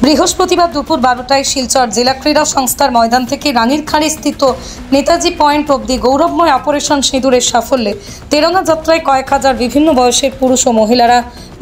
বৃহস্পতিবার দুপুর 12টায় শিলচর জেলা ক্রীড়া সংস্থার ময়দান থেকে রাঙ্গিরখাড়ি স্থিত নেতাজি পয়েন্ট অবধি গৌরবময় অপারেশন সিঁদুরের সাফল্যে তেরঙ্গা যাত্রায় কয়েক হাজার বিভিন্ন বয়সের পুরুষ ও মহিলারা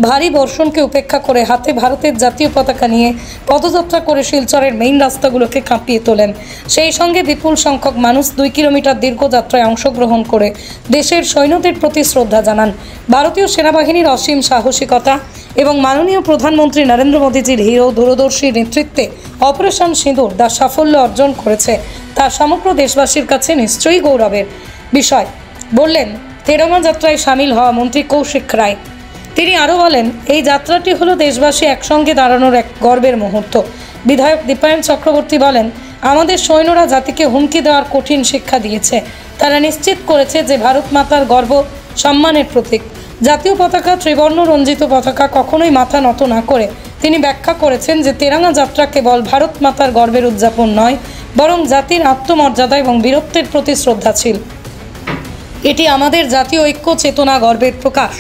ভারী বর্ষণকে উপেক্ষা করে হাতে ভারতের জাতীয় পতাকা নিয়ে পদযাত্রা করে শিলচরের মেইন রাস্তাগুলোকে কাঁপিয়ে তোলেন। সেই সঙ্গে বিপুল সংখ্যক মানুষ 2 কিলোমিটার দীর্ঘ যাত্রায় অংশগ্রহণ করে দেশের সৈন্যদের প্রতি শ্রদ্ধা জানান। ভারতীয় সেনাবাহিনীর অসীম সাহসিকতা এবং মাননীয় প্রধানমন্ত্রী নরেন্দ্র মোদীজির হিরো দূরদর্শী নেতৃত্বে অপারেশন সিঁদুর যা সাফল্য অর্জন করেছে তা সমগ্র দেশবাসীর কাছে নিশ্চয়ই গৌরবের বিষয় বললেন তেরঙ্গা যাত্রায় সামিল হওয়া মন্ত্রী কৌশিক রায়। তিনি আরও বলেন, এই যাত্রাটি হলো দেশবাসী একসঙ্গে দাঁড়ানোর এক গর্বের মুহূর্ত। বিধায়ক দীপায়ন চক্রবর্তী বলেন, আমাদের সৈন্যরা জাতিকে হুমকি দেওয়ার কঠিন শিক্ষা দিয়েছে। তারা নিশ্চিত করেছে যে ভারত মাতার গর্ব সম্মানের প্রতীক। জাতীয় পতাকা ত্রিবর্ণ রঞ্জিত পতাকা কখনোই মাথা নত না করে তিনি ব্যাখ্যা করেছেন যে তেরঙ্গা যাত্রা কেবল ভারত মাতার গর্বের উদযাপন নয়, বরং জাতির আত্মমর্যাদা এবং বীরত্বের প্রতি শ্রদ্ধাশীল। এটি আমাদের জাতীয় ঐক্য চেতনা গর্বের প্রকাশ।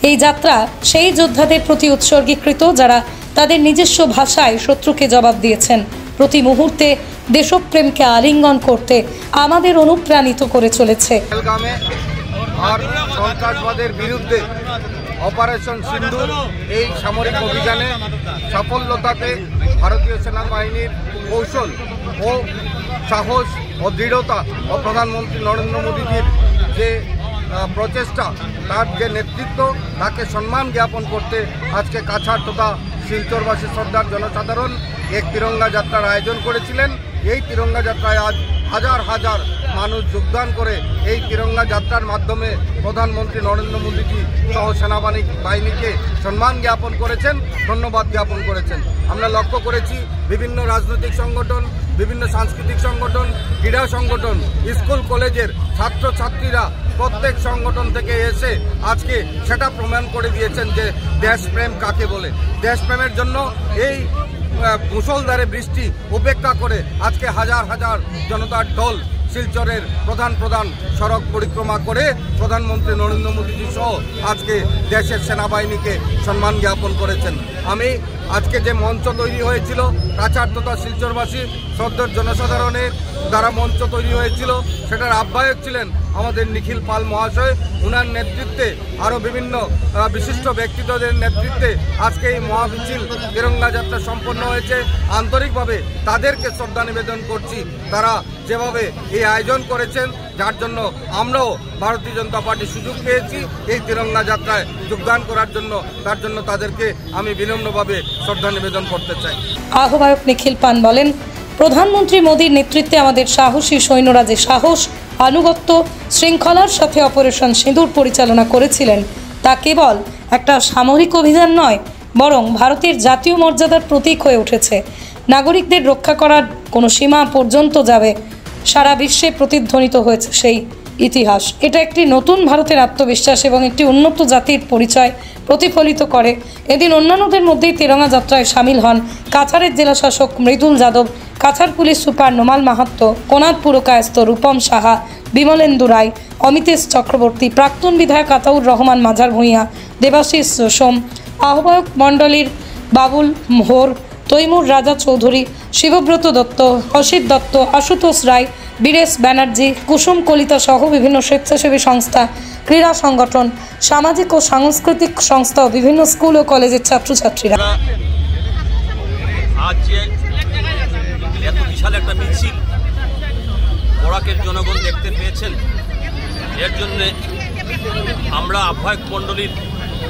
এই যাত্রা সেই যোদ্ধাদের প্রতি উৎসর্গীকৃত যারা তাদের নিজস্ব ভাষায় শত্রুকে জবাব দিয়েছেন। প্রতি মুহূর্তে দেশপ্রেমকে আলিঙ্গন করতে আমাদের অনুপ্রাণিত করে চলেছে। আর সন্ত্রাসবাদের বিরুদ্ধে অপারেশন সিন্দুর এই সামরিক অভিযানে সাফল্যতাতে ভারতীয় সেনাবাহিনীর কৌশল ও সাহস ও দৃঢ়তা ও প্রধানমন্ত্রী নরেন্দ্র মোদীজির যে প্রচেষ্টা, তার যে নেতৃত্ব, তাকে সম্মান জ্ঞাপন করতে আজকে কাছাড় তথা শিলচরবাসী শ্রদ্ধার জনসাধারণ এক তিরঙ্গা যাত্রার আয়োজন করেছিলেন। এই তিরঙ্গা যাত্রায় আজ হাজার হাজার মানুষ যোগদান করে এই তিরঙ্গা যাত্রার মাধ্যমে প্রধানমন্ত্রী নরেন্দ্র মোদীজি সহ সেনাবাহিনীকে সম্মান জ্ঞাপন করেছেন, ধন্যবাদ জ্ঞাপন করেছেন। আমরা লক্ষ্য করেছি বিভিন্ন রাজনৈতিক সংগঠন, বিভিন্ন সাংস্কৃতিক সংগঠন, ক্রীড়া সংগঠন, স্কুল কলেজের ছাত্রছাত্রীরা প্রত্যেক সংগঠন থেকে এসে আজকে সেটা প্রমাণ করে দিয়েছেন যে দেশপ্রেম কাকে বলে। দেশপ্রেমের জন্য এই মুষলধারে বৃষ্টি উপেক্ষা করে আজকে হাজার হাজার জনতার দল শিলচরের প্রধান সড়ক পরিক্রমা করে প্রধানমন্ত্রী নরেন্দ্র মোদীজি সহ আজকে দেশের সেনাবাহিনীকে সম্মান জ্ঞাপন করেছেন। আমি আজকে যে মঞ্চ তৈরি হয়েছিল কাছাড় তথা শিলচরবাসী শ্রদ্ধার জনসাধারণের দ্বারা মঞ্চ তৈরি হয়েছিল, সেটার আহ্বায়ক ছিলেন আমাদের নিখিল পাল মহাশয়। উনার নেতৃত্বে আরও বিভিন্ন বিশিষ্ট ব্যক্তিত্বদের নেতৃত্বে আজকে এই মহামিছিল তিরঙ্গা যাত্রা সম্পন্ন হয়েছে। আন্তরিকভাবে তাদেরকে শ্রদ্ধা নিবেদন করছি, তারা যেভাবে এই আয়োজন করেছেন, যার জন্য আমরাও ভারতীয় জনতা পার্টি সুযোগ পেয়েছি এই তিরঙ্গা যাত্রায় যোগদান করার জন্য। তার জন্য তাদেরকে আমি বিনম্রভাবে শ্রদ্ধা নিবেদন করতে চাই। আহ্বায়ক নিখিল পান বলেন, প্রধানমন্ত্রী মোদীর নেতৃত্বে আমাদের সাহসী সৈন্যরা যে সাহস, আনুগত্য, শৃঙ্খলার সাথে অপারেশন সিঁদুর পরিচালনা করেছিলেন তা কেবল একটা সামরিক অভিযান নয়, বরং ভারতের জাতীয় মর্যাদার প্রতীক হয়ে উঠেছে। নাগরিকদের রক্ষা করার কোনো সীমা পর্যন্ত যাবে, সারা বিশ্বে প্রতিধ্বনিত হয়েছে সেই ইতিহাস। এটা একটি নতুন ভারতের আত্মবিশ্বাস এবং একটি উন্নত জাতির পরিচয় প্রতিফলিত করে। এদিন অন্যান্যদের মধ্যেই তেরঙ্গা যাত্রায় সামিল হন কাছাড়ের জেলাশাসক মৃদুল যাদব, কাছাড় পুলিশ সুপার নোমাল মাহাত্ত, কোনাদ পুরকায়স্থ রূপম সাহা, বিমলেন্দু রায়, অমিতেশ চক্রবর্তী, প্রাক্তন বিধায়ক আতাউর রহমান মাঝার ভূঁইয়া, দেবাশিস সোম, আহ্বায়ক মণ্ডলীর বাবুল মোহর, তৈমুর রাজা চৌধুরী, শিবব্রত দত্ত, অসিত দত্ত, আশুতোষ রায়, বীরেশ ব্যানার্জি, কুসুম কলিতা সহ বিভিন্ন স্বেচ্ছাসেবী সংস্থা, ক্রীড়া সংগঠন, সামাজিক ও সাংস্কৃতিক সংস্থা ও বিভিন্ন স্কুল ও কলেজের ছাত্রছাত্রীরা। আজ যে এত বিশাল একটা মিছিল বরাকের জনগণ দেখতে পেয়েছেন, এর জন্য আমরা আহ্বায়ক মণ্ডলীর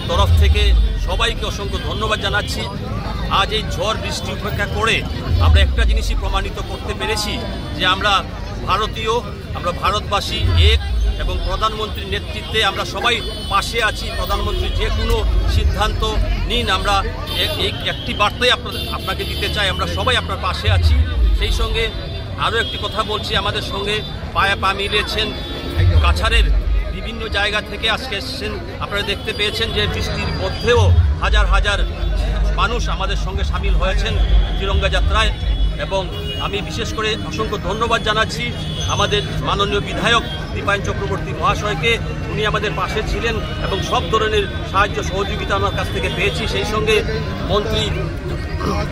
তরফ থেকে সবাইকে অসংখ্য ধন্যবাদ জানাচ্ছি। আজ এই ঝড় বৃষ্টি উপেক্ষা করে আমরা একটা জিনিসই প্রমাণিত করতে পেরেছি যে আমরা ভারতীয়, আমরা ভারতবাসী এক, এবং প্রধানমন্ত্রীর নেতৃত্বে আমরা সবাই পাশে আছি। প্রধানমন্ত্রী যে কোনো সিদ্ধান্ত নিন, আমরা এই একটি বার্তাই আপনাকে দিতে চাই, আমরা সবাই আপনার পাশে আছি। সেই সঙ্গে আরও একটি কথা বলছি, আমাদের সঙ্গে পায়ে পা মিলিয়েছেন কাছাড়ের বিভিন্ন জায়গা থেকে আজকে এসেছেন। আপনারা দেখতে পেয়েছেন যে বৃষ্টির মধ্যেও হাজার হাজার মানুষ আমাদের সঙ্গে সামিল হয়েছেন তিরঙ্গা যাত্রায়, এবং আমি বিশেষ করে অসংখ্য ধন্যবাদ জানাচ্ছি আমাদের মাননীয় বিধায়ক দীপায়ন চক্রবর্তী মহাশয়কে। উনি আমাদের পাশে ছিলেন এবং সব ধরনের সাহায্য সহযোগিতা আমার কাছ থেকে পেয়েছি। সেই সঙ্গে মন্ত্রী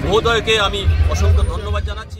মহোদয়কে আমি অসংখ্য ধন্যবাদ জানাচ্ছি।